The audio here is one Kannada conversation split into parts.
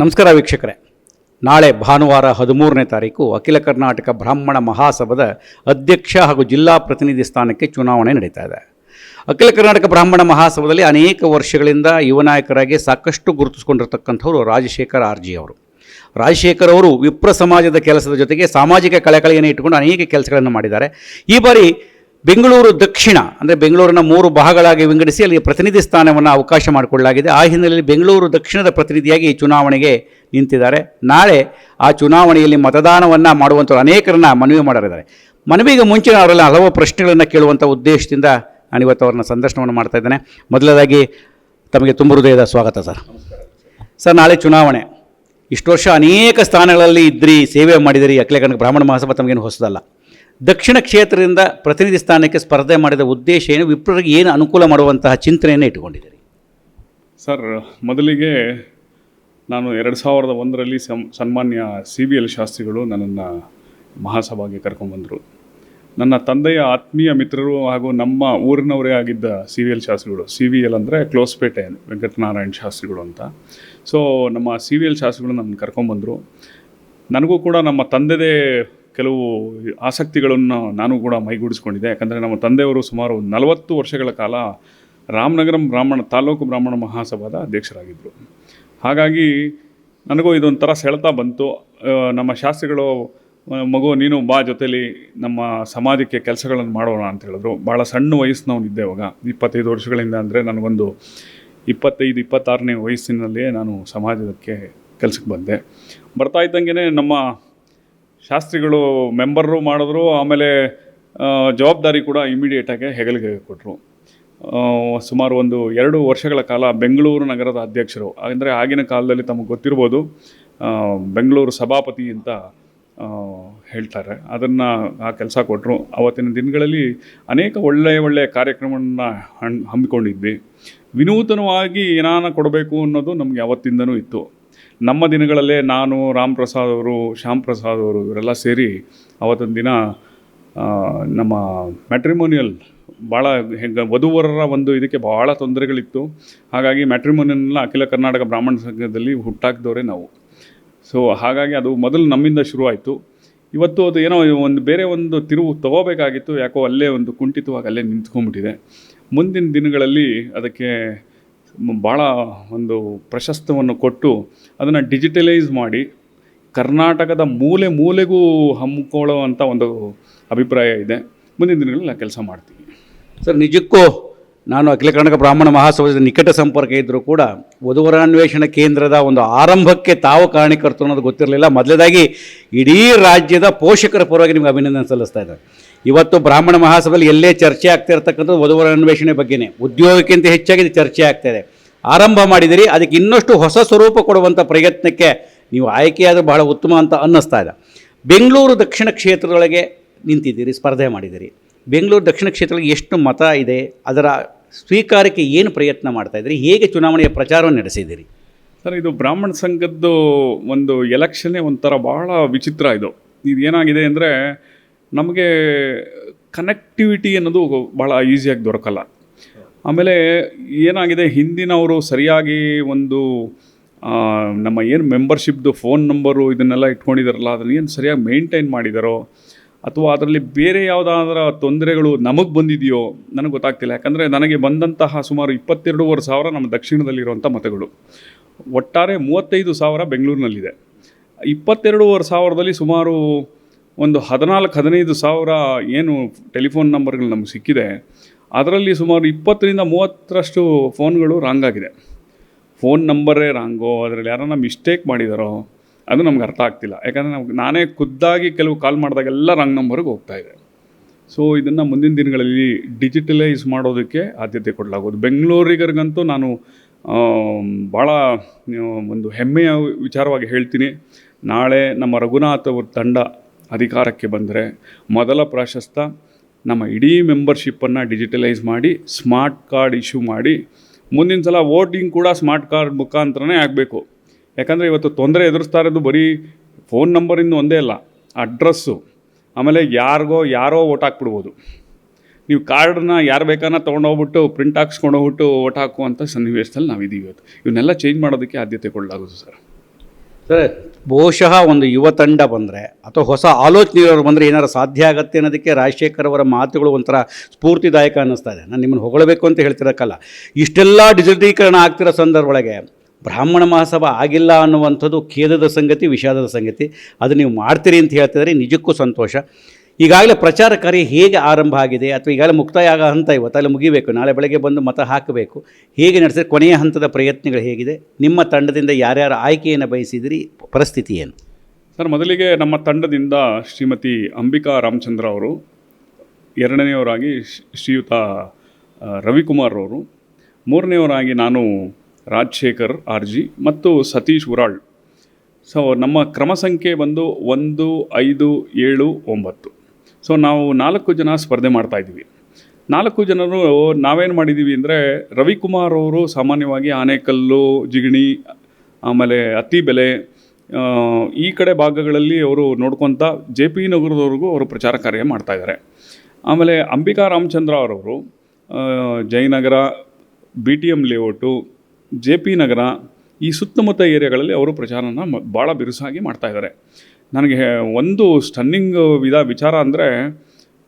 ನಮಸ್ಕಾರ ವೀಕ್ಷಕರೇ. ನಾಳೆ ಭಾನುವಾರ 13ನೇ ತಾರೀಕು ಅಖಿಲ ಕರ್ನಾಟಕ ಬ್ರಾಹ್ಮಣ ಮಹಾಸಭಾದ ಅಧ್ಯಕ್ಷ ಹಾಗೂ ಜಿಲ್ಲಾ ಪ್ರತಿನಿಧಿ ಸ್ಥಾನಕ್ಕೆ ಚುನಾವಣೆ ನಡೀತಾ ಇದೆ. ಅಖಿಲ ಕರ್ನಾಟಕ ಬ್ರಾಹ್ಮಣ ಮಹಾಸಭಾದಲ್ಲಿ ಅನೇಕ ವರ್ಷಗಳಿಂದ ಯುವ ನಾಯಕರಾಗಿ ಸಾಕಷ್ಟು ಗುರುತಿಸಿಕೊಂಡಿರ್ತಕ್ಕಂಥವರು ರಾಜಶೇಖರ್ ಆರ್ ಜಿ ಅವರು. ರಾಜಶೇಖರ್ ಅವರು ವಿಪ್ರ ಸಮಾಜದ ಕೆಲಸದ ಜೊತೆಗೆ ಸಾಮಾಜಿಕ ಕಳಕಳಿಯನ್ನು ಇಟ್ಟುಕೊಂಡು ಅನೇಕ ಕೆಲಸಗಳನ್ನು ಮಾಡಿದ್ದಾರೆ. ಈ ಬಾರಿ ಬೆಂಗಳೂರು ದಕ್ಷಿಣ ಅಂದರೆ ಬೆಂಗಳೂರಿನ 3 ಭಾಗಗಳಾಗಿ ವಿಂಗಡಿಸಿ ಅಲ್ಲಿ ಪ್ರತಿನಿಧಿ ಸ್ಥಾನವನ್ನು ಅವಕಾಶ ಮಾಡಿಕೊಳ್ಳಲಾಗಿದೆ. ಆ ಹಿನ್ನೆಲೆಯಲ್ಲಿ ಬೆಂಗಳೂರು ದಕ್ಷಿಣದ ಪ್ರತಿನಿಧಿಯಾಗಿ ಈ ಚುನಾವಣೆಗೆ ನಿಂತಿದ್ದಾರೆ. ನಾಳೆ ಆ ಚುನಾವಣೆಯಲ್ಲಿ ಮತದಾನವನ್ನು ಮಾಡುವಂಥವ್ರು ಅನೇಕರನ್ನ ಮನವಿ ಮಾಡಿದ್ದಾರೆ. ಮನವಿಗೆ ಮುಂಚೆ ಅವರೆಲ್ಲ ಹಲವು ಪ್ರಶ್ನೆಗಳನ್ನು ಕೇಳುವಂಥ ಉದ್ದೇಶದಿಂದ ನಾನಿವತ್ತು ಅವ್ರನ್ನ ಸಂದರ್ಶನವನ್ನು ಮಾಡ್ತಾ ಇದ್ದೇನೆ. ಮೊದಲನೇದಾಗಿ ತಮಗೆ ತುಂಬ ಹೃದಯದ ಸ್ವಾಗತ ಸರ್. ಸರ್, ನಾಳೆ ಚುನಾವಣೆ. ಇಷ್ಟು ವರ್ಷ ಅನೇಕ ಸ್ಥಾನಗಳಲ್ಲಿ ಇದ್ರಿ, ಸೇವೆ ಮಾಡಿದಿರಿ. ಅಖಿಲ ಕರ್ನಾಟಕ ಬ್ರಾಹ್ಮಣ ಮಹಾಸಭಾ ತಮಗೇನು ಹೊಸದಲ್ಲ. ದಕ್ಷಿಣ ಕ್ಷೇತ್ರದಿಂದ ಪ್ರತಿನಿಧಿ ಸ್ಥಾನಕ್ಕೆ ಸ್ಪರ್ಧೆ ಮಾಡಿದ ಉದ್ದೇಶ ಏನು, ವಿಪ್ರರಿಗೆ ಏನು ಅನುಕೂಲ ಮಾಡುವಂತಹ ಚಿಂತನೆಯನ್ನು ಇಟ್ಟುಕೊಂಡಿದ್ದೀರಿ? ಸರ್, ಮೊದಲಿಗೆ ನಾನು 2001ರಲ್ಲಿ ಸನ್ಮಾನ್ಯ CVL ಶಾಸ್ತ್ರಿಗಳು ನನ್ನನ್ನು ಮಹಾಸಭಾಗೆ ಕರ್ಕೊಂಡ್ಬಂದರು. ನನ್ನ ತಂದೆಯ ಆತ್ಮೀಯ ಮಿತ್ರರು ಹಾಗೂ ನಮ್ಮ ಊರಿನವರೇ ಆಗಿದ್ದ CVL ಶಾಸ್ತ್ರಿಗಳು. CVL ಅಂದರೆ ಕ್ಲೋಸ್ಪೇಟೆ ವೆಂಕಟನಾರಾಯಣ ಶಾಸ್ತ್ರಿಗಳು ಅಂತ. ಸೊ ನಮ್ಮ CVL ಶಾಸ್ತ್ರಿಗಳು ನನ್ನನ್ನು ಕರ್ಕೊಂಡ್ಬಂದರು. ನನಗೂ ಕೂಡ ನಮ್ಮ ತಂದೆದೇ ಕೆಲವು ಆಸಕ್ತಿಗಳನ್ನು ನಾನು ಕೂಡ ಮೈಗೂಡಿಸ್ಕೊಂಡಿದ್ದೆ. ಯಾಕಂದರೆ ನಮ್ಮ ತಂದೆಯವರು ಸುಮಾರು 40 ವರ್ಷಗಳ ಕಾಲ ರಾಮನಗರಂ ತಾಲೂಕು ಬ್ರಾಹ್ಮಣ ಮಹಾಸಭಾದ ಅಧ್ಯಕ್ಷರಾಗಿದ್ದರು. ಹಾಗಾಗಿ ನನಗೂ ಇದೊಂಥರ ಸೆಳೆತ ಬಂತು. ನಮ್ಮ ಶಾಸ್ತ್ರಿಗಳು, ಮಗು ನೀನು ಬಾ ಜೊತೆಲಿ ನಮ್ಮ ಸಮಾಜಕ್ಕೆ ಕೆಲಸಗಳನ್ನು ಮಾಡೋಣ ಅಂತ ಹೇಳಿದ್ರು. ಭಾಳ ಸಣ್ಣ ವಯಸ್ಸಿನವನಿದ್ದೆ ಅವಾಗ, 25 ವರ್ಷಗಳಿಂದ. ಅಂದರೆ ನನಗೊಂದು 25-26ನೇ ವಯಸ್ಸಿನಲ್ಲಿಯೇ ನಾನು ಸಮಾಜಕ್ಕೆ ಕೆಲಸಕ್ಕೆ ಬಂದೆ. ಬರ್ತಾ ಇದ್ದಂಗೆ ನಮ್ಮ ಶಾಸ್ತ್ರಿಗಳು ಮೆಂಬರು ಮಾಡಿದ್ರು. ಆಮೇಲೆ ಜವಾಬ್ದಾರಿ ಕೂಡ ಇಮಿಡಿಯೇಟಾಗಿ ಹೆಗಲಿಗೆ ಕೊಟ್ಟರು. ಸುಮಾರು 2 ವರ್ಷಗಳ ಕಾಲ ಬೆಂಗಳೂರು ನಗರದ ಅಧ್ಯಕ್ಷರು, ಅಂದರೆ ಆಗಿನ ಕಾಲದಲ್ಲಿ ತಮಗೆ ಗೊತ್ತಿರ್ಬೋದು, ಬೆಂಗಳೂರು ಸಭಾಪತಿ ಅಂತ ಹೇಳ್ತಾರೆ, ಅದನ್ನು ಆ ಕೆಲಸ ಕೊಟ್ಟರು. ಆವತ್ತಿನ ದಿನಗಳಲ್ಲಿ ಅನೇಕ ಒಳ್ಳೆಯ ಕಾರ್ಯಕ್ರಮವನ್ನು ಹಮ್ಮಿಕೊಂಡಿದ್ವಿ. ವಿನೂತನವಾಗಿ ಏನಾನ ಕೊಡಬೇಕು ಅನ್ನೋದು ನಮಗೆ ಯಾವತ್ತಿಂದನೂ ಇತ್ತು. ನಮ್ಮ ದಿನಗಳಲ್ಲೇ ನಾನು, ರಾಮ್ ಪ್ರಸಾದ್ ಅವರು, ಶ್ಯಾಮ್ ಪ್ರಸಾದ್ ಅವರು ಇವರೆಲ್ಲ ಸೇರಿ ಆವತ್ತಿನ ದಿನ ನಮ್ಮ ಮ್ಯಾಟ್ರಿಮೋನಿಯಲ್ ಭಾಳ ವಧುವರರ ಒಂದು ಇದಕ್ಕೆ ಭಾಳ ತೊಂದರೆಗಳಿತ್ತು. ಹಾಗಾಗಿ ಮ್ಯಾಟ್ರಿಮೋನಿಯಲ್ನ ಅಖಿಲ ಕರ್ನಾಟಕ ಬ್ರಾಹ್ಮಣ ಸಂಘದಲ್ಲಿ ಹುಟ್ಟಾಕಿದವರೇ ನಾವು. ಸೊ ಹಾಗಾಗಿ ಅದು ಮೊದಲು ನಮ್ಮಿಂದ ಶುರುವಾಯಿತು. ಇವತ್ತು ಅದು ಏನೋ ಬೇರೆ ಒಂದು ತಿರುವು ತೊಗೋಬೇಕಾಗಿತ್ತು. ಯಾಕೋ ಅಲ್ಲೇ ಒಂದು ಕುಂಠಿತವಾಗಿ ಅಲ್ಲೇ ನಿಂತ್ಕೊಂಡ್ಬಿಟ್ಟಿದೆ. ಮುಂದಿನ ದಿನಗಳಲ್ಲಿ ಅದಕ್ಕೆ ಭಾಳ ಒಂದು ಪ್ರಶಸ್ತವನ್ನು ಕೊಟ್ಟು ಅದನ್ನು ಡಿಜಿಟಲೈಸ್ ಮಾಡಿ ಕರ್ನಾಟಕದ ಮೂಲೆಗೂ ಹಮ್ಮಿಕೊಳ್ಳುವಂಥ ಒಂದು ಅಭಿಪ್ರಾಯ ಇದೆ. ಮುಂದಿನ ದಿನಗಳಲ್ಲಿ ನಾನು ಕೆಲಸ ಮಾಡ್ತೀನಿ. ಸರ್, ನಿಜಕ್ಕೂ ನಾನು ಅಖಿಲ ಕರ್ನಾಟಕ ಬ್ರಾಹ್ಮಣ ಮಹಾಸಭಾದ ನಿಕಟ ಸಂಪರ್ಕ ಇದ್ದರೂ ಕೂಡ ವಧುವರಾನ್ವೇಷಣಾ ಕೇಂದ್ರದ ಒಂದು ಆರಂಭಕ್ಕೆ ತಾವು ಕಾರಣೀಕರ್ತರು ಅನ್ನೋದು ಗೊತ್ತಿರಲಿಲ್ಲ. ಮೊದಲೇದಾಗಿ ಇಡೀ ರಾಜ್ಯದ ಪೋಷಕರ ಪರವಾಗಿ ನಿಮಗೆ ಅಭಿನಂದನೆ ಸಲ್ಲಿಸ್ತಾ ಇದ್ದಾರೆ. ಇವತ್ತು ಬ್ರಾಹ್ಮಣ ಮಹಾಸಭೆಯಲ್ಲಿ ಎಲ್ಲೇ ಚರ್ಚೆ ಆಗ್ತಾ ಇರ್ತಕ್ಕಂಥದ್ದು ವಧುವರ ಅನ್ವೇಷಣೆ ಬಗ್ಗೆನೇ. ಉದ್ಯೋಗಕ್ಕಿಂತ ಹೆಚ್ಚಾಗಿ ಚರ್ಚೆ ಆಗ್ತಾ ಇದೆ. ಆರಂಭ ಮಾಡಿದಿರಿ, ಅದಕ್ಕೆ ಇನ್ನಷ್ಟು ಹೊಸ ಸ್ವರೂಪ ಕೊಡುವಂಥ ಪ್ರಯತ್ನಕ್ಕೆ ನೀವು ಆಯ್ಕೆಯಾದರೆ ಬಹಳ ಉತ್ತಮ ಅಂತ ಅನ್ನಿಸ್ತಾ ಇದೆ. ಬೆಂಗಳೂರು ದಕ್ಷಿಣ ಕ್ಷೇತ್ರದೊಳಗೆ ನಿಂತಿದ್ದೀರಿ, ಸ್ಪರ್ಧೆ ಮಾಡಿದ್ದೀರಿ. ಬೆಂಗಳೂರು ದಕ್ಷಿಣ ಕ್ಷೇತ್ರದಲ್ಲಿ ಎಷ್ಟು ಮತ ಇದೆ, ಅದರ ಸ್ವೀಕಾರಕ್ಕೆ ಏನು ಪ್ರಯತ್ನ ಮಾಡ್ತಾಯಿದ್ದೀರಿ, ಹೇಗೆ ಚುನಾವಣೆಯ ಪ್ರಚಾರವನ್ನು ನಡೆಸಿದ್ದೀರಿ? ಸರ್, ಇದು ಬ್ರಾಹ್ಮಣ ಸಂಘದ್ದು ಒಂದು ಎಲೆಕ್ಷನ್ನೇ ಒಂಥರ ಭಾಳ ವಿಚಿತ್ರ. ಇದು ಏನಾಗಿದೆ ಅಂದರೆ, ನಮಗೆ ಕನೆಕ್ಟಿವಿಟಿ ಅನ್ನೋದು ಭಾಳ ಈಸಿಯಾಗಿ ದೊರಕಲ್ಲ. ಆಮೇಲೆ ಏನಾಗಿದೆ, ಹಿಂದಿನವರು ಸರಿಯಾಗಿ ಒಂದು ನಮ್ಮ ಏನು ಮೆಂಬರ್ಶಿಪ್ದು ಫೋನ್ ನಂಬರು ಇದನ್ನೆಲ್ಲ ಇಟ್ಕೊಂಡಿದ್ದಾರಲ್ಲ, ಅದನ್ನು ಏನು ಸರಿಯಾಗಿ ಮೇಂಟೈನ್ ಮಾಡಿದಾರೋ ಅಥವಾ ಅದರಲ್ಲಿ ಬೇರೆ ಯಾವುದಾದ್ರೂ ತೊಂದರೆಗಳು ನಮಗೆ ಬಂದಿದೆಯೋ ನನಗೆ ಗೊತ್ತಾಗ್ತಿಲ್ಲ. ಯಾಕಂದರೆ ನನಗೆ ಬಂದಂತಹ ಸುಮಾರು 22,500 ನಮ್ಮ ದಕ್ಷಿಣದಲ್ಲಿರುವಂಥ ಮತಗಳು. ಒಟ್ಟಾರೆ 35,000 ಬೆಂಗಳೂರಿನಲ್ಲಿದೆ. 22,500ದಲ್ಲಿ ಸುಮಾರು ಒಂದು 14-15,000 ಏನು ಟೆಲಿಫೋನ್ ನಂಬರ್ಗಳು ನಮಗೆ ಸಿಕ್ಕಿದೆ. ಅದರಲ್ಲಿ ಸುಮಾರು 20-30ರಷ್ಟು ಫೋನ್ಗಳು ರಾಂಗ್ ಆಗಿದೆ. ಫೋನ್ ನಂಬರೇ ರಾಂಗೋ, ಅದರಲ್ಲಿ ಯಾರನ್ನ ಮಿಸ್ಟೇಕ್ ಮಾಡಿದಾರೋ ಅದು ನಮ್ಗೆ ಅರ್ಥ ಆಗ್ತಿಲ್ಲ. ಯಾಕಂದರೆ ನಾನೇ ಖುದ್ದಾಗಿ ಕೆಲವು ಕಾಲ್ ಮಾಡಿದಾಗೆಲ್ಲ ರಾಂಗ್ ನಂಬರ್ಗೆ ಹೋಗ್ತಾಯಿದೆ. ಸೊ ಇದನ್ನು ಮುಂದಿನ ದಿನಗಳಲ್ಲಿ ಡಿಜಿಟಲೈಸ್ ಮಾಡೋದಕ್ಕೆ ಆದ್ಯತೆ ಕೊಡಲಾಗೋದು. ಬೆಂಗಳೂರಿಗರಿಗಂತೂ ನಾನು ಭಾಳ ಒಂದು ಹೆಮ್ಮೆಯ ವಿಚಾರವಾಗಿ ಹೇಳ್ತೀನಿ. ನಾಳೆ ನಮ್ಮ ರಘುನಾಥ್ ಅವ್ರ ತಂಡ ಅಧಿಕಾರಕ್ಕೆ ಬಂದರೆ ಮೊದಲ ಪ್ರಾಶಸ್ತ್ಯ ನಮ್ಮ ಇಡೀ ಮೆಂಬರ್ಶಿಪ್ಪನ್ನು ಡಿಜಿಟಲೈಸ್ ಮಾಡಿ ಸ್ಮಾರ್ಟ್ ಕಾರ್ಡ್ ಇಶ್ಯೂ ಮಾಡಿ, ಮುಂದಿನ ಸಲ ವೋಟಿಂಗ್ ಕೂಡ ಸ್ಮಾರ್ಟ್ ಕಾರ್ಡ್ ಮುಖಾಂತರನೇ ಆಗಬೇಕು. ಯಾಕಂದರೆ ಇವತ್ತು ತೊಂದರೆ ಎದುರಿಸ್ತಾ ಇರೋದು ಬರೀ ಫೋನ್ ನಂಬರಿಂದ ಒಂದೇ ಅಲ್ಲ, ಅಡ್ರೆಸ್ಸು, ಆಮೇಲೆ ಯಾರೋ ಓಟ್ ಹಾಕ್ಬಿಡ್ಬೋದು. ನೀವು ಕಾರ್ಡನ್ನ ಯಾರು ಬೇಕಾನ ತೊಗೊಂಡೋಗ್ಬಿಟ್ಟು ಪ್ರಿಂಟ್ ಹಾಕ್ಸ್ಕೊಂಡೋಗ್ಬಿಟ್ಟು ಓಟ್ ಹಾಕುವಂಥ ಸನ್ನಿವೇಶದಲ್ಲಿ ನಾವಿದ್ದೀವಿ ಇವತ್ತು. ಇವನ್ನೆಲ್ಲ ಚೇಂಜ್ ಮಾಡೋದಕ್ಕೆ ಆದ್ಯತೆ ಕೊಡಲಾಗೋದು ಸರ್. ಸರ್, ಬಹುಶಃ ಒಂದು ಯುವ ತಂಡ ಬಂದರೆ ಅಥವಾ ಹೊಸ ಆಲೋಚನೆಯವರು ಬಂದರೆ ಏನಾರು ಸಾಧ್ಯ ಆಗತ್ತೆ ಅನ್ನೋದಕ್ಕೆ ರಾಜಶೇಖರ್ ಅವರ ಮಾತುಗಳು ಒಂಥರ ಸ್ಫೂರ್ತಿದಾಯಕ ಅನ್ನಿಸ್ತಾ ಇದೆ. ನಾನು ನಿಮ್ಮನ್ನು ಹೊಗಳಬೇಕು ಅಂತ ಹೇಳ್ತಿರೋಕ್ಕಲ್ಲ, ಇಷ್ಟೆಲ್ಲ ಡಿಜಿಟಲೀಕರಣ ಆಗ್ತಿರೋ ಸಂದರ್ಭದೊಳಗೆ ಬ್ರಾಹ್ಮಣ ಮಹಾಸಭಾ ಆಗಿಲ್ಲ ಅನ್ನುವಂಥದ್ದು ಖೇದದ ಸಂಗತಿ, ವಿಷಾದದ ಸಂಗತಿ. ಅದು ನೀವು ಮಾಡ್ತೀರಿ ಅಂತ ಹೇಳ್ತಿದ್ರೆ ನಿಜಕ್ಕೂ ಸಂತೋಷ. ಈಗಾಗಲೇ ಪ್ರಚಾರ ಕಾರ್ಯ ಹೇಗೆ ಆರಂಭ ಆಗಿದೆ ಅಥವಾ ಈಗಾಗಲೇ ಮುಕ್ತಾಯ ಆಗೋ ಹಂತ ಇವತ್ತಲ್ಲಿ ಮುಗಿಬೇಕು, ನಾಳೆ ಬೆಳಗ್ಗೆ ಬಂದು ಮತ ಹಾಕಬೇಕು, ಹೇಗೆ ನಡೆಸಿದ್ರೆ ಕೊನೆಯ ಹಂತದ ಪ್ರಯತ್ನಗಳು ಹೇಗಿದೆ? ನಿಮ್ಮ ತಂಡದಿಂದ ಯಾರ್ಯಾರು ಆಯ್ಕೆಯನ್ನು ಬಯಸಿದಿರಿ, ಪರಿಸ್ಥಿತಿ ಏನು? ಸರ್, ಮೊದಲಿಗೆ ನಮ್ಮ ತಂಡದಿಂದ ಶ್ರೀಮತಿ ಅಂಬಿಕಾ ರಾಮಚಂದ್ರ ಅವರು, ಎರಡನೆಯವರಾಗಿ ಶ್ರೀಯುತ ರವಿಕುಮಾರ್ ಅವರು, ಮೂರನೆಯವರಾಗಿ ನಾನು ರಾಜಶೇಖರ್ ಆರ್ಜಿ ಮತ್ತು ಸತೀಶ್ ಉರಾಳ್. ಸೊ ನಮ್ಮ ಕ್ರಮ ಸಂಖ್ಯೆ ಬಂದು 1, 5, 7, 9. ಸೊ ನಾವು 4 ಜನ ಸ್ಪರ್ಧೆ ಮಾಡ್ತಾಯಿದ್ದೀವಿ. 4 ಜನರು ನಾವೇನು ಮಾಡಿದ್ದೀವಿ ಅಂದರೆ, ರವಿಕುಮಾರ್ ಅವರು ಸಾಮಾನ್ಯವಾಗಿ ಆನೇಕಲ್ಲು, ಜಿಗಣಿ, ಆಮೇಲೆ ಅತ್ತಿಬೆಲೆ ಈ ಕಡೆ ಭಾಗಗಳಲ್ಲಿ ಅವರು ನೋಡ್ಕೊತ JP ನಗರದವರೆಗೂ ಅವರು ಪ್ರಚಾರ ಕಾರ್ಯ ಮಾಡ್ತಾಯಿದ್ದಾರೆ. ಆಮೇಲೆ ಅಂಬಿಕಾ ರಾಮಚಂದ್ರ ಅವರವರು ಜಯನಗರ, BTM ಲೇಔಟು, JP ನಗರ ಈ ಸುತ್ತಮುತ್ತ ಏರಿಯಾಗಳಲ್ಲಿ ಅವರು ಪ್ರಚಾರನ ಭಾಳ ಬಿರುಸಾಗಿ ಮಾಡ್ತಾಯಿದ್ದಾರೆ. ನನಗೆ ಒಂದು ಸ್ಟನ್ನಿಂಗ್ ವಿಚಾರ ಅಂದರೆ,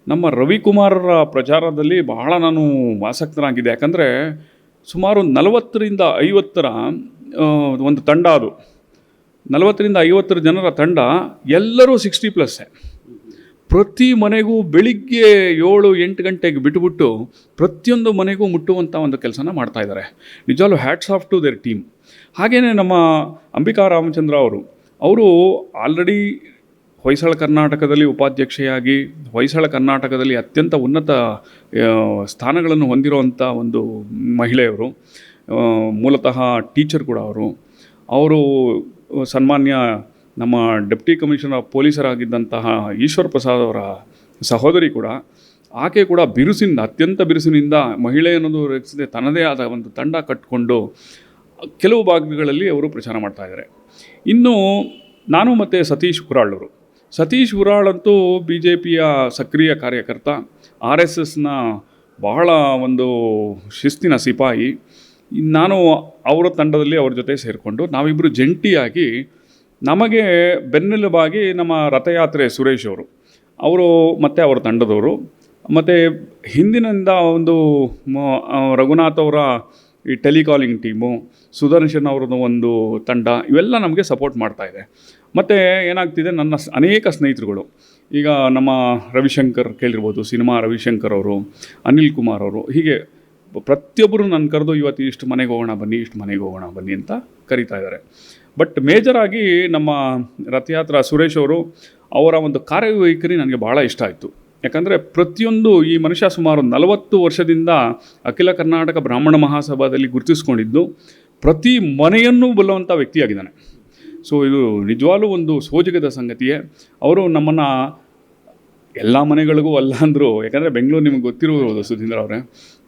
ನಮ್ಮ ರವಿಕುಮಾರರ ಪ್ರಚಾರದಲ್ಲಿ ಬಹಳ ನಾನು ಆಸಕ್ತನಾಗಿದ್ದೆ. ಯಾಕಂದರೆ ಸುಮಾರು 40ರಿಂದ 50 ಒಂದು ತಂಡ, ಅದು 40ರಿಂದ 50 ಜನರ ತಂಡ, ಎಲ್ಲರೂ 60+. ಪ್ರತಿ ಮನೆಗೂ ಬೆಳಿಗ್ಗೆ 7-8 ಗಂಟೆಗೆ ಬಿಟ್ಟುಬಿಟ್ಟು ಪ್ರತಿಯೊಂದು ಮನೆಗೂ ಮುಟ್ಟುವಂಥ ಒಂದು ಕೆಲಸನ ಮಾಡ್ತಾಯಿದ್ದಾರೆ. ನಿಜವಾಗ್ಲೂ hats off to their team. ಹಾಗೆಯೇ ನಮ್ಮ ಅಂಬಿಕಾ ರಾಮಚಂದ್ರ ಅವರು ಆಲ್ರೆಡಿ ಹೊಯ್ಸಳ ಕರ್ನಾಟಕದಲ್ಲಿ ಉಪಾಧ್ಯಕ್ಷೆಯಾಗಿ, ಹೊಯ್ಸಳ ಕರ್ನಾಟಕದಲ್ಲಿ ಅತ್ಯಂತ ಉನ್ನತ ಸ್ಥಾನಗಳನ್ನು ಹೊಂದಿರುವಂಥ ಒಂದು ಮಹಿಳೆಯವರು. ಮೂಲತಃ ಟೀಚರ್ ಕೂಡ ಅವರು ಸನ್ಮಾನ್ಯ ನಮ್ಮ ಡೆಪ್ಟಿ ಕಮಿಷನರ್ ಆಫ್ ಪೊಲೀಸರಾಗಿದ್ದಂತಹ ಈಶ್ವರ್ ಪ್ರಸಾದ್ ಅವರ ಸಹೋದರಿ ಕೂಡ. ಆಕೆ ಕೂಡ ಅತ್ಯಂತ ಬಿರುಸಿನಿಂದ ಮಹಿಳೆ ಅನ್ನೋದು ರಕ್ಷಿಸದೆ ತನ್ನದೇ ಆದ ಒಂದು ತಂಡ ಕಟ್ಟಿಕೊಂಡು ಕೆಲವು ಭಾಗಗಳಲ್ಲಿ ಅವರು ಪ್ರಚಾರ ಮಾಡ್ತಾಯಿದ್ದಾರೆ. ಇನ್ನು ನಾನು ಮತ್ತು ಸತೀಶ್ ಉರಾಳ್ ಅಂತೂ BJPಯ ಸಕ್ರಿಯ ಕಾರ್ಯಕರ್ತ, RSSನ ಬಹಳ ಒಂದು ಶಿಸ್ತಿನ ಸಿಪಾಯಿ. ನಾನು ಅವರ ತಂಡದಲ್ಲಿ ಅವ್ರ ಜೊತೆ ಸೇರಿಕೊಂಡು ನಾವಿಬ್ಬರು ಜಂಟಿಯಾಗಿ, ನಮಗೆ ಬೆನ್ನೆಲುಬಾಗಿ ನಮ್ಮ ರಥಯಾತ್ರೆ ಸುರೇಶ್ ಅವರು ಮತ್ತು ಅವರ ತಂಡದವರು, ಮತ್ತು ಹಿಂದಿನಿಂದ ಒಂದು ರಘುನಾಥ್ ಅವರ ಈ ಟೆಲಿಕಾಲಿಂಗ್ ಟೀಮು, ಸುದರ್ಶನ್ ಅವ್ರದ್ದು ಒಂದು ತಂಡ, ಇವೆಲ್ಲ ನಮಗೆ ಸಪೋರ್ಟ್ ಮಾಡ್ತಾಯಿದೆ. ಮತ್ತು ಏನಾಗ್ತಿದೆ, ನನ್ನ ಅನೇಕ ಸ್ನೇಹಿತರುಗಳು, ಈಗ ನಮ್ಮ ರವಿಶಂಕರ್ ಕೇಳಿರ್ಬೋದು, ಸಿನಿಮಾ ರವಿಶಂಕರ್ ಅವರು, ಅನಿಲ್ ಕುಮಾರ್ ಅವರು, ಹೀಗೆ ಪ್ರತಿಯೊಬ್ಬರು ನನ್ನ ಕರೆದು ಇವತ್ತು ಇಷ್ಟು ಮನೆಗೆ ಹೋಗೋಣ ಬನ್ನಿ ಅಂತ ಕರೀತಾ ಇದ್ದಾರೆ. ಬಟ್ ಮೇಜರಾಗಿ ನಮ್ಮ ರಥಯಾತ್ರಾ ಸುರೇಶ್ ಅವರ ಒಂದು ಕಾರ್ಯವೈಖರಿ ನನಗೆ ಭಾಳ ಇಷ್ಟ ಆಯಿತು. ಯಾಕಂದರೆ ಪ್ರತಿಯೊಂದು ಈ ಮನುಷ್ಯ ಸುಮಾರು 40 ವರ್ಷದಿಂದ ಅಖಿಲ ಕರ್ನಾಟಕ ಬ್ರಾಹ್ಮಣ ಮಹಾಸಭಾದಲ್ಲಿ ಗುರುತಿಸ್ಕೊಂಡಿದ್ದು ಪ್ರತಿ ಮನೆಯನ್ನು ಬಲ್ಲುವಂಥ ವ್ಯಕ್ತಿಯಾಗಿದ್ದಾನೆ. ಸೊ ಇದು ನಿಜವಾಗ್ಲೂ ಒಂದು ಸೋಜಿಗದ ಸಂಗತಿಯೇ. ಅವರು ನಮ್ಮನ್ನು ಎಲ್ಲ ಮನೆಗಳಿಗೂ ಅಲ್ಲ ಅಂದರು, ಯಾಕಂದರೆ ಬೆಂಗಳೂರು ನಿಮಗೆ ಗೊತ್ತಿರುವುದು ಸುಧೀಂದ್ರ ಅವರೇ,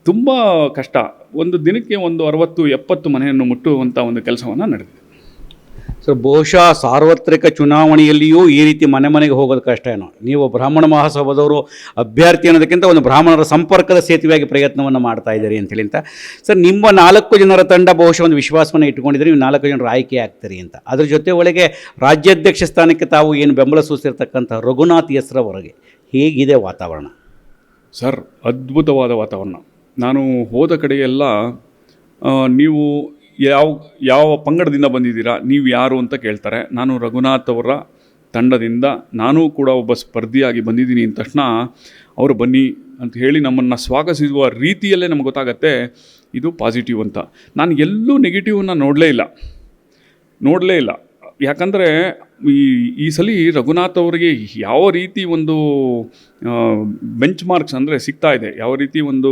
ತುಂಬ ಕಷ್ಟ. ಒಂದು ದಿನಕ್ಕೆ ಒಂದು 60-70 ಮನೆಯನ್ನು ಮುಟ್ಟುವಂಥ ಒಂದು ಕೆಲಸವನ್ನು ನಡೆದಿದೆ. ಸರ್, ಬಹುಶಃ ಸಾರ್ವತ್ರಿಕ ಚುನಾವಣೆಯಲ್ಲಿಯೂ ಈ ರೀತಿ ಮನೆಗೆ ಹೋಗೋದು ಕಷ್ಟ ಏನೋ. ನೀವು ಬ್ರಾಹ್ಮಣ ಮಹಾಸಭಾದವರು ಅಭ್ಯರ್ಥಿ ಅನ್ನೋದಕ್ಕಿಂತ ಒಂದು ಬ್ರಾಹ್ಮಣರ ಸಂಪರ್ಕದ ಸೇತುವೆಯಾಗಿ ಪ್ರಯತ್ನವನ್ನು ಮಾಡ್ತಾ ಇದ್ದೀರಿ ಅಂತೇಳಿ ಅಂತ. ಸರ್, ನಿಮ್ಮ 4 ಜನರ ತಂಡ ಬಹುಶಃ ಒಂದು ವಿಶ್ವಾಸವನ್ನು ಇಟ್ಟುಕೊಂಡಿದ್ದೀರಿ, ನೀವು 4 ಜನರು ಆಯ್ಕೆ ಆಗ್ತೀರಿ ಅಂತ. ಅದ್ರ ಜೊತೆ ಒಳಗೆ ರಾಜ್ಯಾಧ್ಯಕ್ಷ ಸ್ಥಾನಕ್ಕೆ ತಾವು ಏನು ಬೆಂಬಲ ಸೂಚಿಸಿರ್ತಕ್ಕಂಥ ರಘುನಾಥ್ ಹೆಸರವರೆಗೆ ಹೇಗಿದೆ ವಾತಾವರಣ? ಸರ್, ಅದ್ಭುತವಾದ ವಾತಾವರಣ. ನಾನು ಹೋದ ಕಡೆಯೆಲ್ಲ ನೀವು ಯಾವ ಪಂಗಡದಿಂದ ಬಂದಿದ್ದೀರಾ, ನೀವು ಯಾರು ಅಂತ ಕೇಳ್ತಾರೆ. ನಾನು ರಘುನಾಥ್ ಅವರ ತಂಡದಿಂದ ನಾನು ಕೂಡ ಒಬ್ಬ ಸ್ಪರ್ಧಿಯಾಗಿ ಬಂದಿದ್ದೀನಿ ಅಂದ ತಕ್ಷಣ ಅವರು ಬನ್ನಿ ಅಂತ ಹೇಳಿ ನಮ್ಮನ್ನು ಸ್ವಾಗತಿಸುವ ರೀತಿಯಲ್ಲೇ ನಮಗೆ ಗೊತ್ತಾಗತ್ತೆ ಇದು ಪಾಸಿಟಿವ್ ಅಂತ. ನಾನು ಎಲ್ಲೂ ನೆಗೆಟಿವ್ನ ನೋಡಲೇ ಇಲ್ಲ. ಯಾಕಂದರೆ ಈ ಸಲ ರಘುನಾಥ್ ಅವರಿಗೆ ಯಾವ ರೀತಿ ಒಂದು ಬೆಂಚ್ ಮಾರ್ಕ್ಸ್ ಅಂದರೆ ಸಿಗ್ತಾ ಇದೆ, ಯಾವ ರೀತಿ ಒಂದು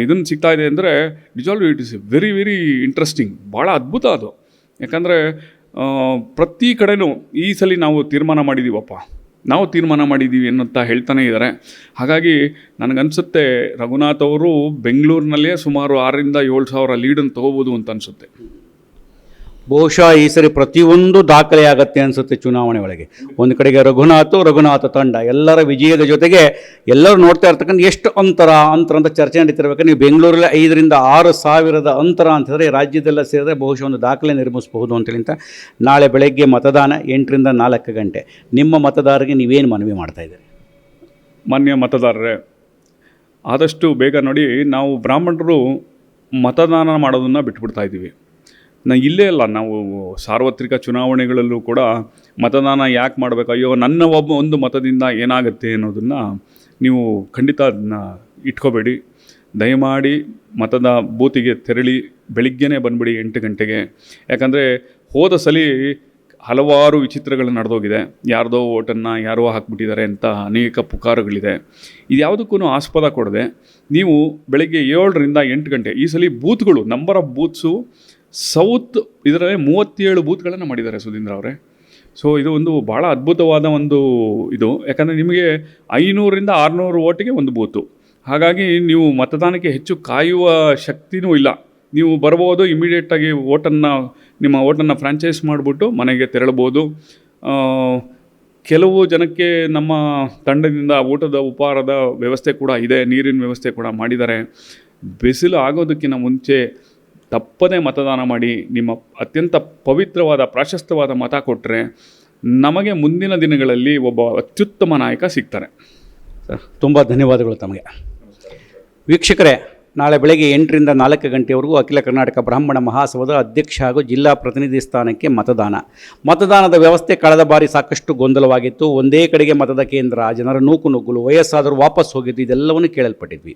ಇದನ್ನು ಸಿಗ್ತಾ ಇದೆ ಅಂದರೆ ನಿಜವಾಗ್ಲೂ it is very very interesting, ಭಾಳ ಅದ್ಭುತ ಅದು. ಯಾಕಂದರೆ ಪ್ರತಿ ಕಡೆನೂ ಈ ಸಲ ನಾವು ತೀರ್ಮಾನ ಮಾಡಿದ್ದೀವಿ ಅನ್ನೋಂತ ಹೇಳ್ತಾನೆ ಇದ್ದಾರೆ. ಹಾಗಾಗಿ ನನಗನ್ಸುತ್ತೆ ರಘುನಾಥ್ ಅವರು ಬೆಂಗಳೂರಿನಲ್ಲೇ ಸುಮಾರು 6,000-7,000 ಲೀಡನ್ನು ತೊಗೋಬೋದು ಅಂತ ಅನಿಸುತ್ತೆ. ಬಹುಶಃ ಈ ಸರಿ ಪ್ರತಿಯೊಂದು ದಾಖಲೆ ಆಗತ್ತೆ ಅನಿಸುತ್ತೆ ಚುನಾವಣೆ ಒಳಗೆ. ಒಂದು ಕಡೆಗೆ ರಘುನಾಥ ತಂಡ ಎಲ್ಲರ ವಿಜಯದ ಜೊತೆಗೆ ಎಲ್ಲರೂ ನೋಡ್ತಾ ಇರ್ತಕ್ಕಂಥ ಎಷ್ಟು ಅಂತರ ಅಂತ ಚರ್ಚೆ ನಡೀತಿರ್ಬೇಕು. ನೀವು ಬೆಂಗಳೂರಲ್ಲಿ 5,000 to 6,000 ಅಂತರ ಅಂತಂದರೆ ರಾಜ್ಯದೆಲ್ಲ ಸೇರಿದ್ರೆ ಬಹುಶಃ ಒಂದು ದಾಖಲೆ ನಿರ್ಮಿಸಬಹುದು ಅಂತೇಳಿ. ನಾಳೆ ಬೆಳಗ್ಗೆ ಮತದಾನ 8 ರಿಂದ 4 ಗಂಟೆ. ನಿಮ್ಮ ಮತದಾರರಿಗೆ ನೀವೇನು ಮನವಿ ಮಾಡ್ತಾ ಇದ್ದೀರಿ? ಮಾನ್ಯ ಮತದಾರರೇ, ಆದಷ್ಟು ಬೇಗ ನೋಡಿ, ನಾವು ಬ್ರಾಹ್ಮಣರು ಮತದಾನ ಮಾಡೋದನ್ನು ಬಿಟ್ಬಿಡ್ತಾ ಇದ್ದೀವಿ. ಇಲ್ಲೇ ಅಲ್ಲ, ನಾವು ಸಾರ್ವತ್ರಿಕ ಚುನಾವಣೆಗಳಲ್ಲೂ ಕೂಡ ಮತದಾನ ಯಾಕೆ ಮಾಡಬೇಕು, ಅಯ್ಯೋ ನನ್ನ ಒಂದು ಮತದಿಂದ ಏನಾಗುತ್ತೆ ಅನ್ನೋದನ್ನು ನೀವು ಖಂಡಿತ ಅದನ್ನ ಇಟ್ಕೋಬೇಡಿ. ದಯಮಾಡಿ ಮತದ ಬೂತಿಗೆ ತೆರಳಿ ಬೆಳಿಗ್ಗೆನೇ ಬಂದುಬಿಡಿ 8 ಗಂಟೆಗೆ. ಯಾಕಂದರೆ ಹೋದ ಸಲ ಹಲವಾರು ವಿಚಿತ್ರಗಳು ನಡೆದೋಗಿದೆ. ಯಾರ್ದೋ ಓಟನ್ನು ಯಾರೋ ಹಾಕ್ಬಿಟ್ಟಿದ್ದಾರೆ ಅಂತ ಅನೇಕ ಪುಕಾರುಗಳಿದೆ. ಇದು ಯಾವುದಕ್ಕೂ ಆಸ್ಪದ ಕೊಡದೆ ನೀವು ಬೆಳಗ್ಗೆ 7 ರಿಂದ 8 ಗಂಟೆ, ಈ ಸಲ ಬೂತ್ಗಳು ನಂಬರ್ ಆಫ್ ಬೂತ್ಸು ಸೌತ್ ಇದರಲ್ಲಿ 37 ಬೂತ್ಗಳನ್ನು ಮಾಡಿದ್ದಾರೆ ಸುಧೀಂದ್ರ ಅವರೇ. ಸೊ ಇದು ಒಂದು ಭಾಳ ಅದ್ಭುತವಾದ ಒಂದು ಇದು. ಯಾಕಂದರೆ ನಿಮಗೆ 500 ರಿಂದ 600 ಓಟಿಗೆ ಒಂದು ಬೂತು. ಹಾಗಾಗಿ ನೀವು ಮತದಾನಕ್ಕೆ ಹೆಚ್ಚು ಕಾಯುವ ಶಕ್ತಿನೂ ಇಲ್ಲ. ನೀವು ಬರ್ಬೋದು, ಇಮಿಡಿಯೇಟಾಗಿ ನಿಮ್ಮ ಓಟನ್ನು ಫ್ರಾಂಚೈಸ್ ಮಾಡಿಬಿಟ್ಟು ಮನೆಗೆ ತೆರಳಬೋದು. ಕೆಲವು ಜನಕ್ಕೆ ನಮ್ಮ ತಂಡದಿಂದ ಊಟದ ಉಪಹಾರದ ವ್ಯವಸ್ಥೆ ಕೂಡ ಇದೆ, ನೀರಿನ ವ್ಯವಸ್ಥೆ ಕೂಡ ಮಾಡಿದ್ದಾರೆ. ಬಿಸಿಲು ಆಗೋದಕ್ಕಿಂತ ಮುಂಚೆ ತಪ್ಪದೇ ಮತದಾನ ಮಾಡಿ. ನಿಮ್ಮ ಅತ್ಯಂತ ಪವಿತ್ರವಾದ ಪ್ರಾಶಸ್ತ್ಯವಾದ ಮತ ಕೊಟ್ಟರೆ ನಮಗೆ ಮುಂದಿನ ದಿನಗಳಲ್ಲಿ ಒಬ್ಬ ಅತ್ಯುತ್ತಮ ನಾಯಕ ಸಿಗ್ತಾರೆ. ಸರ್, ತುಂಬ ಧನ್ಯವಾದಗಳು ತಮಗೆ. ವೀಕ್ಷಕರೇ, ನಾಳೆ ಬೆಳಗ್ಗೆ 8 ರಿಂದ 4 ಗಂಟೆವರೆಗೂ ಅಖಿಲ ಕರ್ನಾಟಕ ಬ್ರಾಹ್ಮಣ ಮಹಾಸಭಾದ ಅಧ್ಯಕ್ಷ ಹಾಗೂ ಜಿಲ್ಲಾ ಪ್ರತಿನಿಧಿ ಸ್ಥಾನಕ್ಕೆ ಮತದಾನದ ವ್ಯವಸ್ಥೆ ಕಳೆದ ಬಾರಿ ಸಾಕಷ್ಟು ಗೊಂದಲವಾಗಿತ್ತು. ಒಂದೇ ಕಡೆಗೆ ಮತದ ಕೇಂದ್ರ, ಜನರ ನೂಕುನುಗ್ಗಲು, ವಯಸ್ಸಾದರೂ ವಾಪಸ್ ಹೋಗಿದ್ದು, ಇದೆಲ್ಲವನ್ನು ಕೇಳಲ್ಪಟ್ಟಿದ್ವಿ.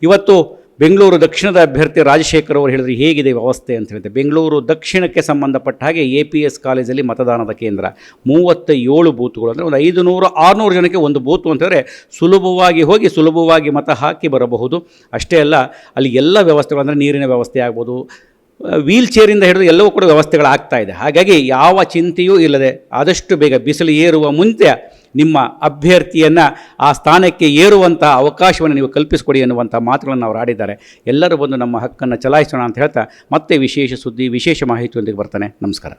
ಇವತ್ತು ಬೆಂಗಳೂರು ದಕ್ಷಿಣದ ಅಭ್ಯರ್ಥಿ ರಾಜಶೇಖರ್ ಅವರು ಹೇಳಿದ್ರೆ ಹೇಗಿದೆ ವ್ಯವಸ್ಥೆ ಅಂತ ಹೇಳಿದೆ. ಬೆಂಗಳೂರು ದಕ್ಷಿಣಕ್ಕೆ ಸಂಬಂಧಪಟ್ಟ ಹಾಗೆ APS ಕಾಲೇಜಲ್ಲಿ ಮತದಾನದ ಕೇಂದ್ರ 37 ಬೂತ್ಗಳು, ಅಂದರೆ ಒಂದು 500-600 ಜನಕ್ಕೆ ಒಂದು ಬೂತು ಅಂತಂದರೆ ಸುಲಭವಾಗಿ ಹೋಗಿ ಸುಲಭವಾಗಿ ಮತ ಹಾಕಿ ಬರಬಹುದು. ಅಷ್ಟೇ ಅಲ್ಲ, ಅಲ್ಲಿ ಎಲ್ಲ ವ್ಯವಸ್ಥೆಗಳು, ಅಂದರೆ ನೀರಿನ ವ್ಯವಸ್ಥೆ ಆಗ್ಬೋದು, ವೀಲ್ ಚೇರಿಂದ ಹಿಡಿದು ಎಲ್ಲವೂ ಕೂಡ ವ್ಯವಸ್ಥೆಗಳಾಗ್ತಾ ಇದೆ. ಹಾಗಾಗಿ ಯಾವ ಚಿಂತೆಯೂ ಇಲ್ಲದೆ ಆದಷ್ಟು ಬೇಗ ಬಿಸಿಲು ಏರುವ ಮುಂಚೆ ನಿಮ್ಮ ಅಭ್ಯರ್ಥಿಯನ್ನು ಆ ಸ್ಥಾನಕ್ಕೆ ಏರುವಂಥ ಅವಕಾಶವನ್ನು ನೀವು ಕಲ್ಪಿಸಿಕೊಡಿ ಎನ್ನುವಂಥ ಮಾತುಗಳನ್ನು ಅವರು ಆಡಿದ್ದಾರೆ. ಎಲ್ಲರೂ ಬಂದು ನಮ್ಮ ಹಕ್ಕನ್ನು ಚಲಾಯಿಸೋಣ ಅಂತ ಹೇಳ್ತಾ ಮತ್ತೆ ವಿಶೇಷ ಸುದ್ದಿ, ವಿಶೇಷ ಮಾಹಿತಿಯೊಂದಿಗೆ ಬರ್ತಾನೆ. ನಮಸ್ಕಾರ.